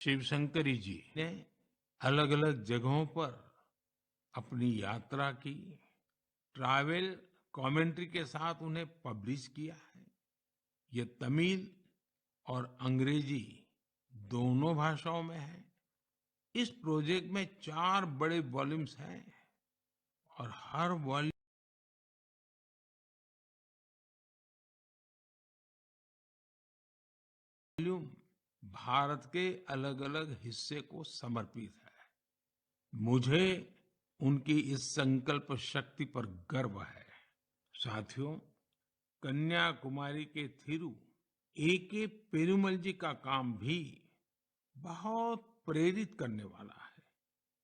शिवशंकरी जी ने अलग-अलग जगहों पर अपनी यात्रा की, ट्रैवल कमेंट्री के साथ उन्हें पब्लिश किया है। ये तमिल और अंग्रेजी दोनों भाषाओं में है। इस प्रोजेक्ट में 4 बड़े वॉल्यूम्स हैं और हर वॉल्यूम भारत के अलग-अलग हिस्से को समर्पित है। मुझे उनकी इस संकल्प शक्ति पर गर्व है। साथियों, कन्याकुमारी के थिरु ए.के. पेरुमल जी का काम भी बहुत प्रेरित करने वाला है।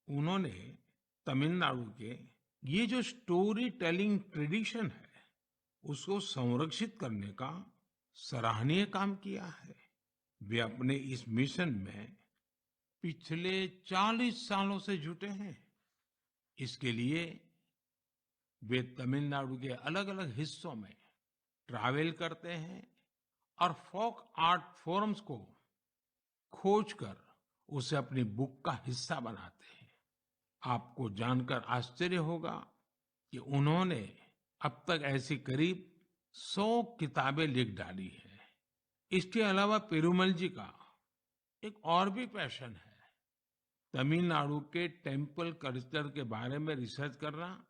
उन्होंने तमिलनाडु के ये जो स्टोरी टेलिंग ट्रेडिशन है, उसको संरक्षित करने का सराहनीय काम किया है। वे अपने इस मिशन में पिछले 40 सालों से जुटे हैं। इसके लिए वे तमिलनाडु के अलग-अलग हिस्सों में ट्रैवल करते हैं और फोक आर्ट फोरम्स को खोजकर उसे अपनी बुक का हिस्सा बनाते हैं। आपको जानकर आश्चर्य होगा कि उन्होंने अब तक ऐसी करीब 100 किताबें लिख डाली हैं। इसके अलावा पेरुमल जी का एक और भी पैशन है। तमिलनाडु के टेम्पल कल्चर के बारे में रिसर्च करना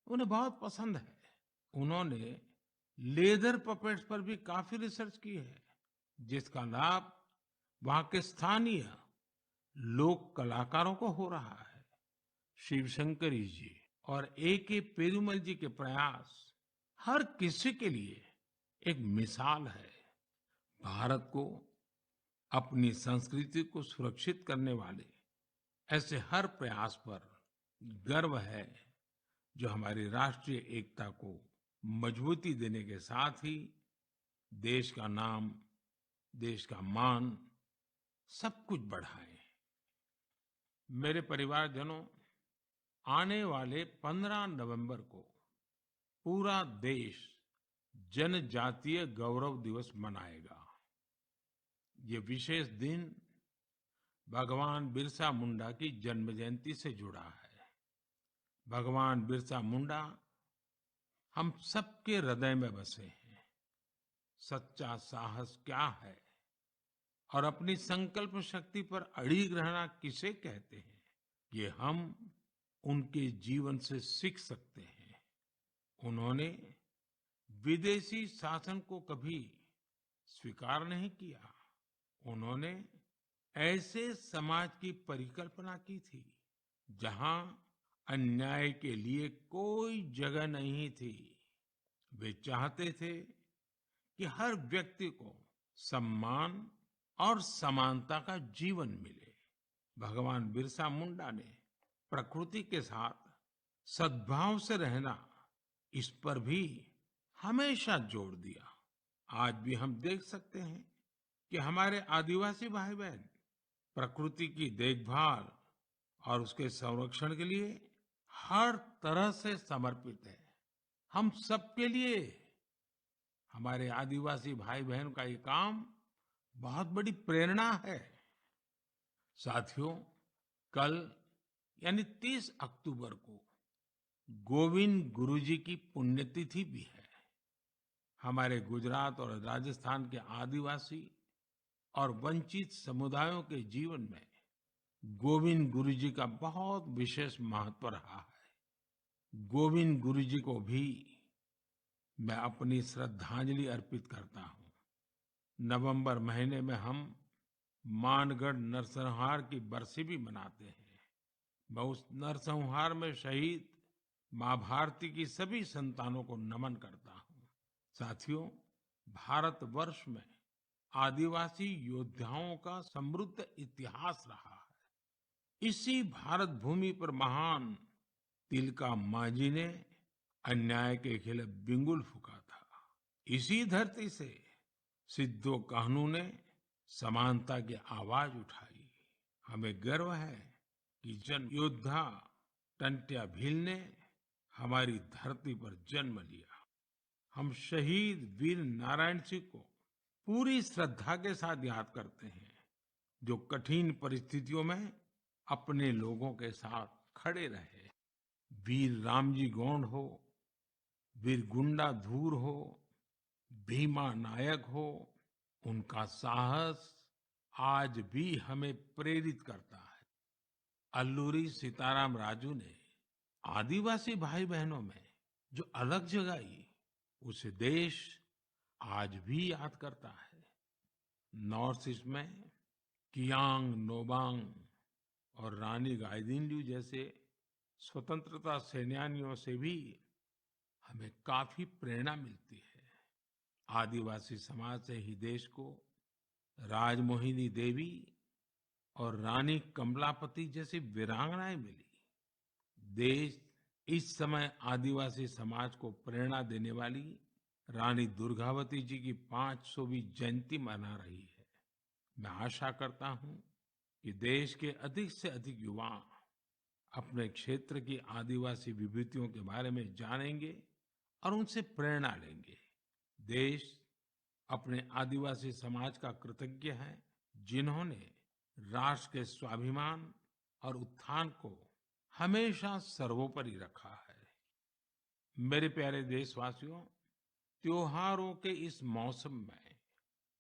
उन्हें बहुत पसंद है। उन्होंने लेदर पपेट्स पर भी काफी रिसर्च की है, जिसका लाभ वहां के स्थानीय लोक कलाकारों को हो रहा है। शिवशंकरी जी और ए.के. पेरुमल जी के प्रयास हर किसी के लिए एक मिसाल है। भारत को अपनी संस्कृति को सुरक्षित करने वाले ऐसे हर प्रयास पर गर्व है, जो हमारी राष्ट्रीय एकता को मजबूती देने के साथ ही देश का नाम, देश का मान सब कुछ बढ़ाए। मेरे परिवारजनों, आने वाले 15 नवंबर को पूरा देश जनजातीय गौरव दिवस मनाएगा। ये विशेष दिन भगवान बिरसा मुंडा की जन्म जयंती से जुड़ा है। भगवान बिरसा मुंडा हम सबके हृदय में बसे हैं। सच्चा साहस क्या है और अपनी संकल्प शक्ति पर अड़िग रहना किसे कहते हैं, ये हम उनके जीवन से सीख सकते हैं। उन्होंने विदेशी शासन को कभी स्वीकार नहीं किया। उन्होंने ऐसे समाज की परिकल्पना की थी जहां अन्याय के लिए कोई जगह नहीं थी। वे चाहते थे कि हर व्यक्ति को सम्मान और समानता का जीवन मिले। भगवान बिरसा मुंडा ने प्रकृति के साथ सद्भाव से रहना, इस पर भी हमेशा जोर दिया। आज भी हम देख सकते हैं कि हमारे आदिवासी भाई बहन प्रकृति की देखभाल और उसके संरक्षण के लिए हर तरह से समर्पित है। हम सबके लिए हमारे आदिवासी भाई बहन का ये काम बहुत बड़ी प्रेरणा है। साथियों, कल यानी 30 अक्टूबर को गोविंद गुरु जी की पुण्यतिथि भी है। हमारे गुजरात और राजस्थान के आदिवासी और वंचित समुदायों के जीवन में गोविंद गुरु जी का बहुत विशेष महत्व रहा है। गोविंद गुरु जी को भी मैं अपनी श्रद्धांजलि अर्पित करता हूँ। नवंबर महीने में हम मानगढ़ नरसंहार की बरसी भी मनाते हैं। मैं उस नरसंहार में शहीद माँ भारती की सभी संतानों को नमन करता हूँ। साथियों, भारतवर्ष में आदिवासी योद्धाओं का समृद्ध इतिहास रहा है। इसी भारत भूमि पर महान तिलका मांझी ने अन्याय के खिलाफ बिगुल फूंका था। इसी धरती से सिद्धो कान्हू ने समानता की आवाज उठाई। हमें गर्व है कि जन योद्धा टंट्या भील ने हमारी धरती पर जन्म लिया। हम शहीद वीर नारायण सिंह को पूरी श्रद्धा के साथ याद करते हैं। जो कठिन परिस्थितियों में अपने लोगों के साथ खड़े रहे। वीर रामजी गोंड हो, वीर गुंडाधुर हो, भीमा नायक हो, उनका साहस आज भी हमें प्रेरित करता है। अल्लूरी सीताराम राजू ने आदिवासी भाई बहनों में जो अलग जगाई, उसे देश आज भी याद करता है। नॉर्थ ईस्ट में कियांग नोबांग और रानी गाइदिन्ल्यू जैसे स्वतंत्रता सेनानियों से भी हमें काफी प्रेरणा मिलती है। आदिवासी समाज से ही देश को राजमोहिनी देवी और रानी कमलापति जैसी वीरांगनाएं मिली। देश इस समय आदिवासी समाज को प्रेरणा देने वाली रानी दुर्गावती जी की 500वीं जयंती मना रही है। मैं आशा करता हूं कि देश के अधिक से अधिक युवा अपने क्षेत्र की आदिवासी विभूतियों के बारे में जानेंगे और उनसे प्रेरणा लेंगे। देश अपने आदिवासी समाज का कृतज्ञ है, जिन्होंने राष्ट्र के स्वाभिमान और उत्थान को हमेशा सर्वोपरि रखा है। मेरे प्यारे देशवासियों, त्योहारों के इस मौसम में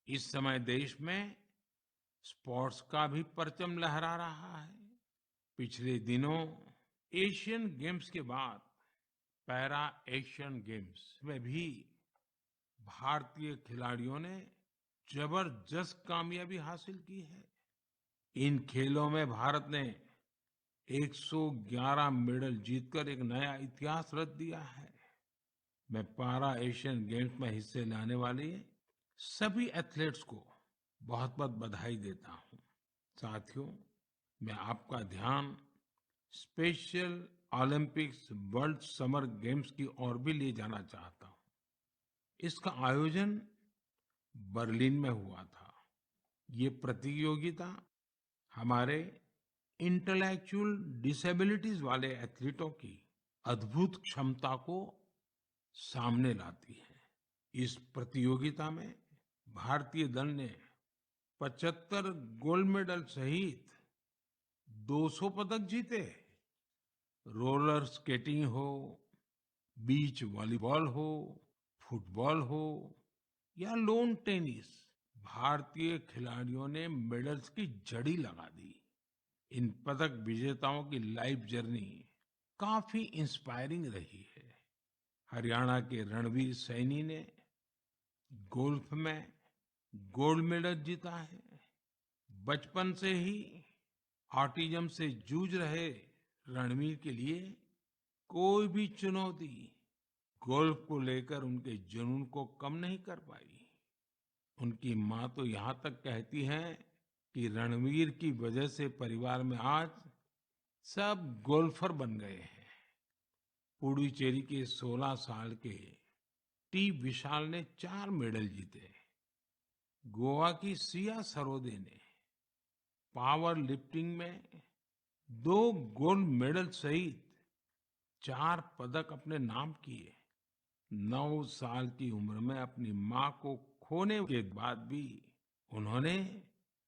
इस समय देश में स्पोर्ट्स का भी परचम लहरा रहा है। पिछले दिनों एशियन गेम्स के बाद पैरा एशियन गेम्स में भी भारतीय खिलाड़ियों ने जबरदस्त कामयाबी हासिल की है। इन खेलों में भारत ने 111 मेडल जीतकर एक नया इतिहास रच दिया है। मैं पैरा एशियन गेम्स में हिस्से लेने वाले सभी एथलीट्स को बहुत बहुत बधाई देता हूं। साथियों, मैं आपका ध्यान special Olympics world summer games की ओर भी ले जाना चाहता हूं। इसका आयोजन बर्लिन में हुआ था। ये प्रतियोगिता हमारे इंटेलेक्चुअल डिसेबिलिटीज वाले एथलीटों की अद्भुत क्षमता को सामने लाती है। इस प्रतियोगिता में भारतीय दल ने 75 गोल्ड मेडल सहित 200 पदक जीते। रोलर स्केटिंग हो, बीच वॉलीबॉल हो, फुटबॉल हो या लॉन टेनिस, भारतीय खिलाड़ियों ने मेडल्स की झड़ी लगा दी। इन पदक विजेताओं की लाइफ जर्नी काफी इंस्पायरिंग रही है। हरियाणा के रणवीर सैनी ने गोल्फ में गोल्ड मेडल जीता है। बचपन से ही ऑटिज्म से जूझ रहे रणवीर के लिए कोई भी चुनौती गोल्फ को लेकर उनके जुनून को कम नहीं कर पाई। उनकी माँ तो यहाँ तक कहती है कि रणवीर की वजह से परिवार में आज सब गोल्फर बन गए हैं। पुडुचेरी के 16 साल के टी विशाल ने 4 मेडल जीते। गोवा की सिया सरोदे ने पावर लिफ्टिंग में 2 गोल्ड मेडल सहित 4 पदक अपने नाम किए। 9 साल की उम्र में अपनी मां को खोने के बाद भी उन्होंने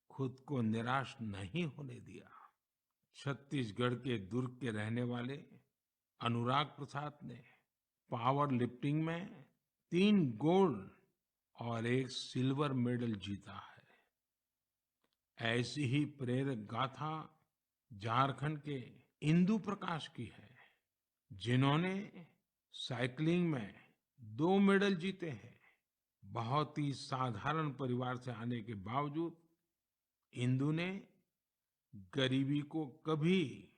खुद को निराश नहीं होने दिया। छत्तीसगढ़ के दुर्ग के रहने वाले अनुराग प्रसाद ने पावर लिफ्टिंग में 3 गोल्ड और 1 सिल्वर मेडल जीता है। ऐसी ही प्रेरक गाथा झारखंड के इंदु प्रकाश की है, जिन्होंने साइकिलिंग में 2 मेडल जीते हैं। बहुत ही साधारण परिवार से आने के बावजूद इंदु ने गरीबी को कभी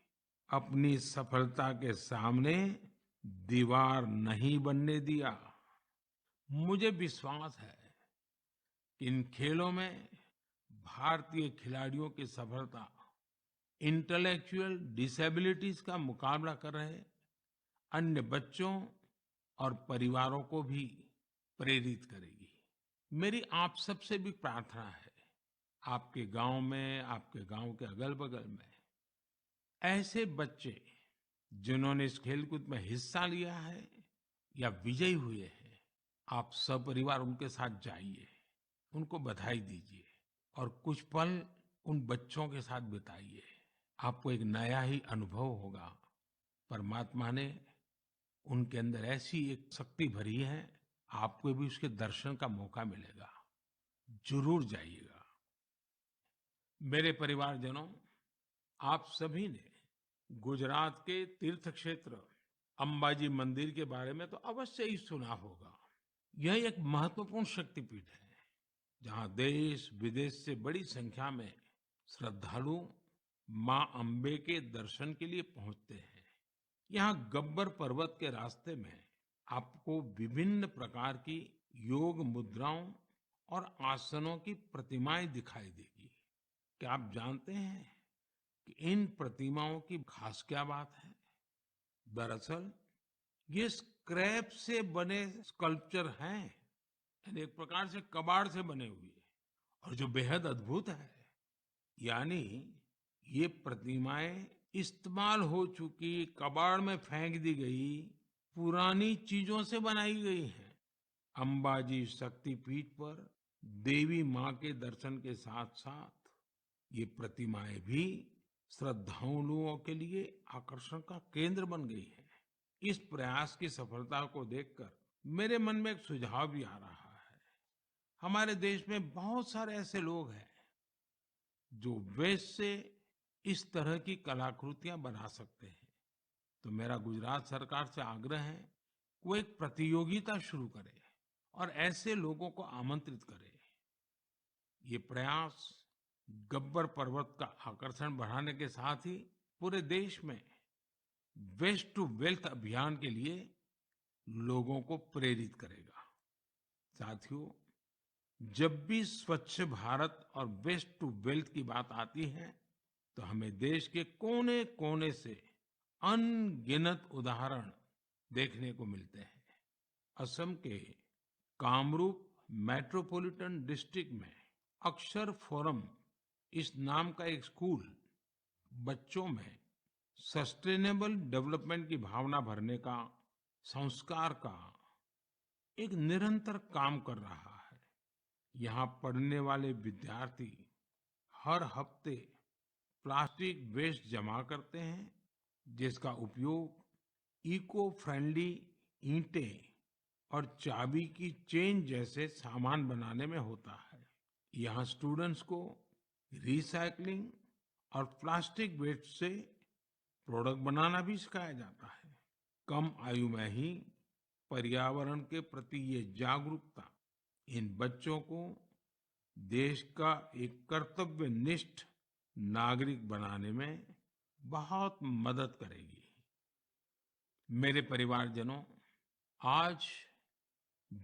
अपनी सफलता के सामने दीवार नहीं बनने दिया। मुझे विश्वास है कि इन खेलों में भारतीय खिलाड़ियों की सफलता इंटेलेक्चुअल डिसेबिलिटीज का मुकाबला कर रहे अन्य बच्चों और परिवारों को भी प्रेरित करेगी। मेरी आप सबसे भी प्रार्थना है, आपके गांव में, आपके गांव के अगल-बगल में ऐसे बच्चे जिन्होंने इस खेलकूद में हिस्सा लिया है या विजयी हुए हैं, आप सपरिवार उनके साथ जाइए, उनको बधाई दीजिए और कुछ पल उन बच्चों के साथ बिताइए। आपको एक नया ही अनुभव होगा। परमात्मा ने उनके अंदर ऐसी एक शक्ति भरी है, आपको भी उसके दर्शन का मौका मिलेगा। जरूर जाइएगा। मेरे परिवारजनों, आप सभी ने गुजरात के तीर्थ क्षेत्र अंबाजी मंदिर के बारे में तो अवश्य ही सुना होगा। यह एक महत्वपूर्ण शक्तिपीठ है, जहां देश विदेश से बड़ी संख्या में श्रद्धालु मां अंबे के दर्शन के लिए पहुंचते हैं। यहाँ गब्बर पर्वत के रास्ते में आपको विभिन्न प्रकार की योग मुद्राओं और आसनों की प्रतिमाएं दिखाई देगी। क्या आप जानते हैं कि इन प्रतिमाओं की खास क्या बात है? दरअसल ये स्क्रैप से बने स्कल्पचर हैं, यानी एक प्रकार से कबाड़ से बने हुए। और जो बेहद अद्भुत है, यानी ये प्रतिमाएं इस्तेमाल हो चुकी कबाड़ में फेंक दी गई पुरानी चीजों से बनाई गई हैं। अंबाजी शक्तिपीठ पर देवी मां के दर्शन के साथ साथ ये प्रतिमाएं भी श्रद्धालुओं के लिए आकर्षण का केंद्र बन गई है। इस प्रयास की सफलता को देखकर मेरे मन में एक सुझाव भी आ रहा है। हमारे देश में बहुत सारे ऐसे लोग हैं जो वेस्ट से इस तरह की कलाकृतियां बना सकते हैं। तो मेरा गुजरात सरकार से आग्रह है, वो एक प्रतियोगिता शुरू करे और ऐसे लोगों को आमंत्रित करे। ये प्रयास गब्बर पर्वत का आकर्षण बढ़ाने के साथ ही पूरे देश में वेस्ट टू वेल्थ अभियान के लिए लोगों को प्रेरित करेगा। साथियों, जब भी स्वच्छ भारत और वेस्ट टू वेल्थ की बात आती है, तो हमें देश के कोने कोने से अनगिनत उदाहरण देखने को मिलते हैं। असम के कामरूप मेट्रोपॉलिटन डिस्ट्रिक्ट में अक्षर फोरम इस नाम का एक स्कूल बच्चों में सस्टेनेबल डेवलपमेंट की भावना भरने का, संस्कार का एक निरंतर काम कर रहा है। यहाँ पढ़ने वाले विद्यार्थी हर हफ्ते प्लास्टिक वेस्ट जमा करते हैं, जिसका उपयोग इको फ्रेंडली ईंटें और चाबी की चेन जैसे सामान बनाने में होता है। यहाँ स्टूडेंट्स को रिसाइकलिंग और प्लास्टिक वेस्ट से प्रोडक्ट बनाना भी सिखाया जाता है। कम आयु में ही पर्यावरण के प्रति ये जागरूकता इन बच्चों को देश का एक कर्तव्यनिष्ठ नागरिक बनाने में बहुत मदद करेगी। मेरे परिवारजनों, आज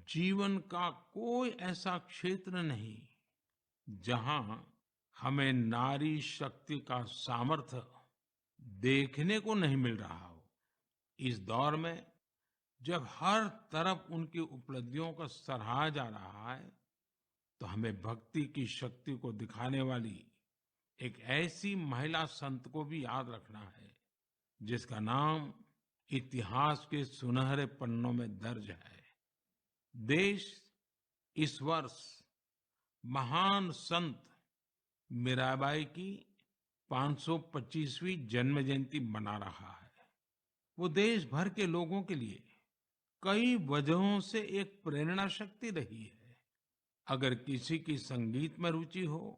जीवन का कोई ऐसा क्षेत्र नहीं जहां हमें नारी शक्ति का सामर्थ्य देखने को नहीं मिल रहा हो। इस दौर में जब हर तरफ उनकी उपलब्धियों को सराहा जा रहा है, तो हमें भक्ति की शक्ति को दिखाने वाली एक ऐसी महिला संत को भी याद रखना है, जिसका नाम इतिहास के सुनहरे पन्नों में दर्ज है। देश इस वर्ष महान संत मीराबाई की 525वीं जन्म जयंती मना रहा है। वो देश भर के लोगों के लिए कई वजहों से एक प्रेरणा शक्ति रही है। अगर किसी की संगीत में रुचि हो,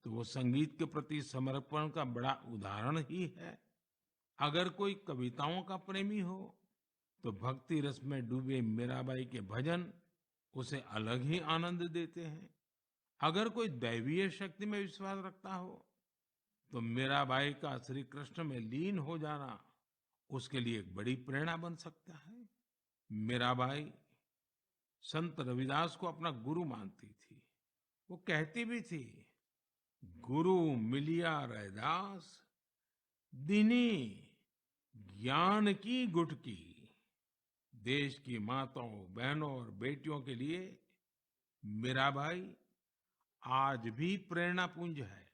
तो वो संगीत के प्रति समर्पण का बड़ा उदाहरण ही है। अगर कोई कविताओं का प्रेमी हो, तो भक्ति रस में डूबे मीराबाई के भजन उसे अलग ही आनंद देते हैं। अगर कोई दैवीय शक्ति में विश्वास रखता हो, तो मीराबाई का श्री कृष्ण में लीन हो जाना उसके लिए एक बड़ी प्रेरणा बन सकता है। मीराबाई संत रविदास को अपना गुरु मानती थी। वो कहती भी थी, गुरु मिलिया रैदास दीनी ज्ञान की गुटकी। देश की माताओं, बहनों और बेटियों के लिए मीराबाई आज भी प्रेरणा पुंज है।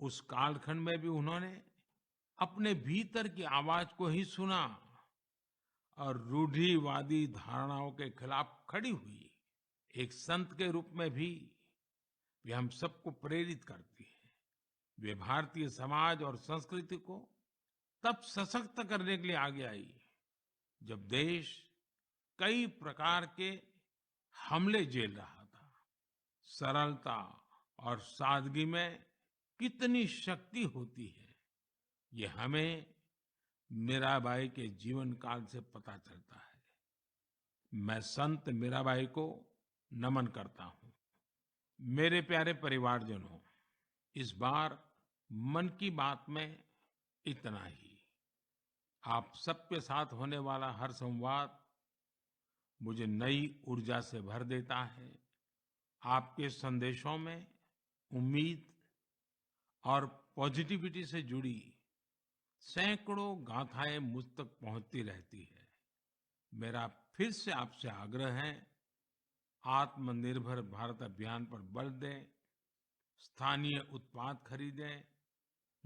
उस कालखंड में भी उन्होंने अपने भीतर की आवाज को ही सुना और रूढ़िवादी धारणाओं के खिलाफ खड़ी हुई। एक संत के रूप में भी वे हम सबको प्रेरित करती है। वे भारतीय समाज और संस्कृति को तब सशक्त करने के लिए आगे आई जब देश कई प्रकार के हमले झेल रहा था। सरलता और सादगी में कितनी शक्ति होती है, ये हमें मीराबाई के जीवन काल से पता चलता है। मैं संत मीराबाई को नमन करता हूँ। मेरे प्यारे परिवारजनों, इस बार मन की बात में इतना ही। आप सबके साथ होने वाला हर संवाद मुझे नई ऊर्जा से भर देता है। आपके संदेशों में उम्मीद और पॉजिटिविटी से जुड़ी सैकड़ों गाथाएं मुझ तक पहुंचती रहती है। मेरा फिर से आपसे आग्रह है, आत्मनिर्भर भारत अभियान पर बल दें, स्थानीय उत्पाद खरीदें,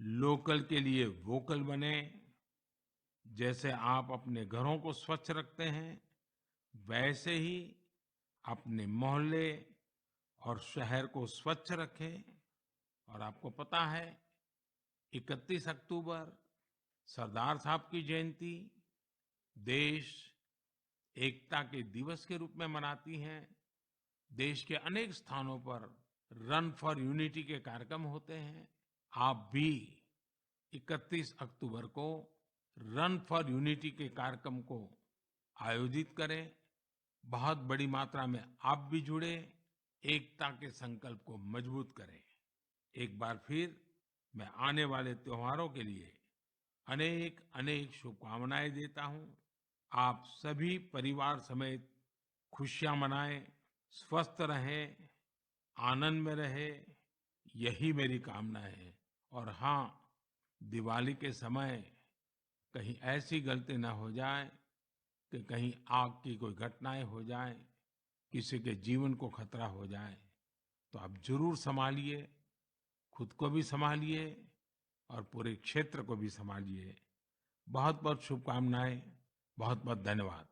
लोकल के लिए वोकल बने। जैसे आप अपने घरों को स्वच्छ रखते हैं, वैसे ही अपने मोहल्ले और शहर को स्वच्छ रखें। और आपको पता है, 31 अक्टूबर सरदार साहब की जयंती देश एकता के दिवस के रूप में मनाती है। देश के अनेक स्थानों पर रन फॉर यूनिटी के कार्यक्रम होते हैं। आप भी 31 अक्टूबर को रन फॉर यूनिटी के कार्यक्रम को आयोजित करें। बहुत बड़ी मात्रा में आप भी जुड़े, एकता के संकल्प को मजबूत करें। एक बार फिर मैं आने वाले त्योहारों के लिए अनेक अनेक शुभकामनाएं देता हूं। आप सभी परिवार समेत खुशियां मनाएं, स्वस्थ रहें, आनंद में रहें, यही मेरी कामना है। और हाँ, दिवाली के समय कहीं ऐसी गलती ना हो जाए कि कहीं आग की कोई घटनाएं हो जाए, किसी के जीवन को खतरा हो जाए। तो आप जरूर संभालिए, खुद को भी संभालिए और पूरे क्षेत्र को भी संभालिए। बहुत बहुत शुभकामनाएं, बहुत बहुत धन्यवाद।